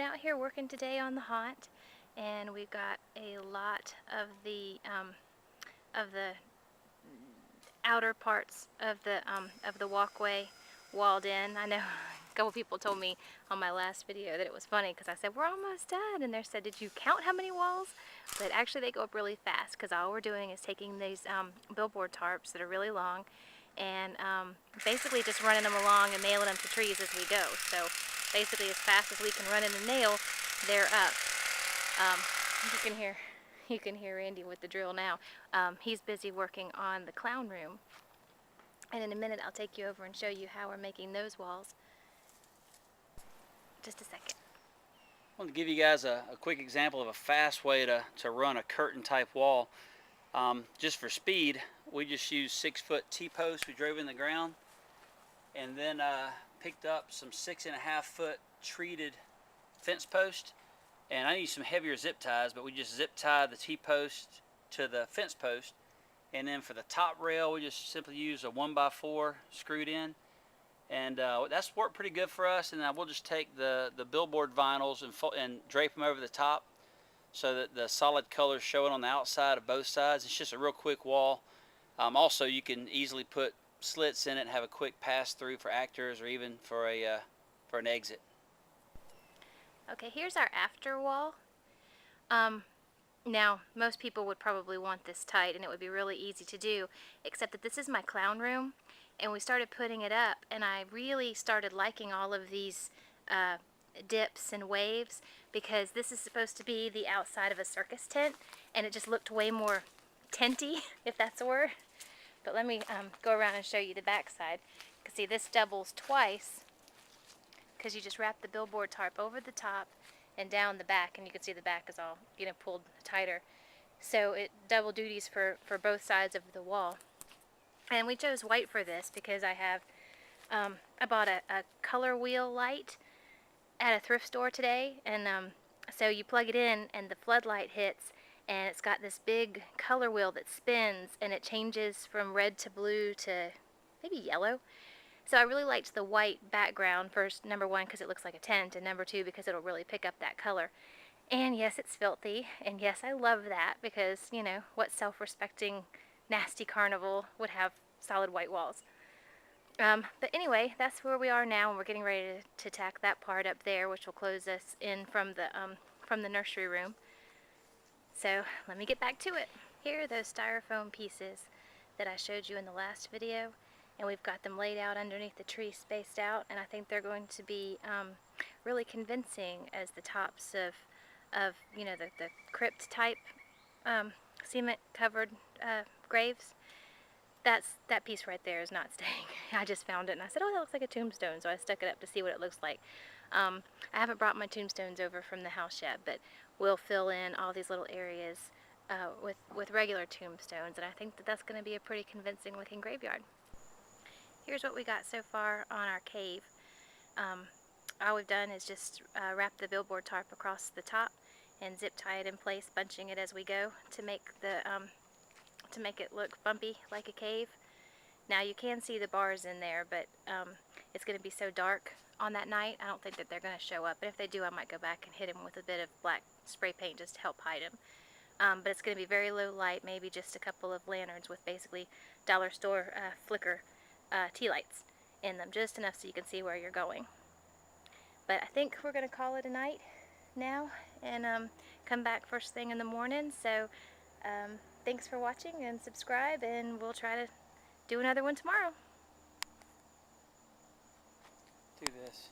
been out here working today on the haunt, and we've got a lot of the outer parts of the walkway walled in. I know a couple people told me on my last video that it was funny because I said we're almost done, and they said, did you count how many walls? But actually they go up really fast because all we're doing is taking these billboard tarps that are really long and basically just running them along and nailing them to trees as we go. So basically as fast as we can run in a nail, they're up. You can hear Randy with the drill now. He's busy working on the clown room. And in a minute I'll take you over and show you how we're making those walls. Just a second. I want to give you guys a quick example of a fast way to run a curtain type wall. Just for speed, we just used 6-foot T-posts we drove in the ground, and then picked up some 6.5-foot treated fence post. And I need some heavier zip ties, but we just zip tied the T-post to the fence post. And then for the top rail, we just simply use a 1x4 screwed in. And that's worked pretty good for us. And we'll just take the billboard vinyls and drape them over the top so that the solid color's showing on the outside of both sides. It's just a real quick wall. Also, you can easily put slits in it and have a quick pass through for actors or even for an exit. Okay, here's our after wall. Now, most people would probably want this tight and it would be really easy to do, except that this is my clown room, and we started putting it up, and I really started liking all of these dips and waves, because this is supposed to be the outside of a circus tent, and it just looked way more tenty, if that's a word. But let me go around and show you the back side. You can see this doubles twice, because you just wrap the billboard tarp over the top and down the back, and you can see the back is all, you know, pulled tighter. So it double duties for both sides of the wall. And we chose white for this because I bought a color wheel light at a thrift store today, and so you plug it in and the floodlight hits, and it's got this big color wheel that spins, and it changes from red to blue to maybe yellow. So I really liked the white background, first, number one, because it looks like a tent, and number two, because it'll really pick up that color. And yes, it's filthy, and yes, I love that, because, you know, what self-respecting nasty carnival would have solid white walls? But anyway, that's where we are now, and we're getting ready to tack that part up there, which will close us in from the nursery room. So let me get back to it. Here are those styrofoam pieces that I showed you in the last video, and we've got them laid out underneath the tree, spaced out, and I think they're going to be really convincing as the tops of you know, the crypt type cement covered graves. That piece right there is not staying. I just found it and I said, oh, that looks like a tombstone, so I stuck it up to see what it looks like. I haven't brought my tombstones over from the house yet, but we'll fill in all these little areas with regular tombstones, and I think that that's going to be a pretty convincing looking graveyard. Here's what we got so far on our cave. All we've done is just wrap the billboard tarp across the top and zip tie it in place, bunching it as we go to make it look bumpy like a cave. Now you can see the bars in there, but it's going to be so dark on that night, I don't think that they're going to show up. But if they do, I might go back and hit them with a bit of black spray paint just to help hide them. But it's going to be very low light, maybe just a couple of lanterns with basically dollar store flicker tea lights in them, just enough so you can see where you're going. But I think we're going to call it a night now and come back first thing in the morning. So thanks for watching, and subscribe, and we'll try to do another one tomorrow. Do this.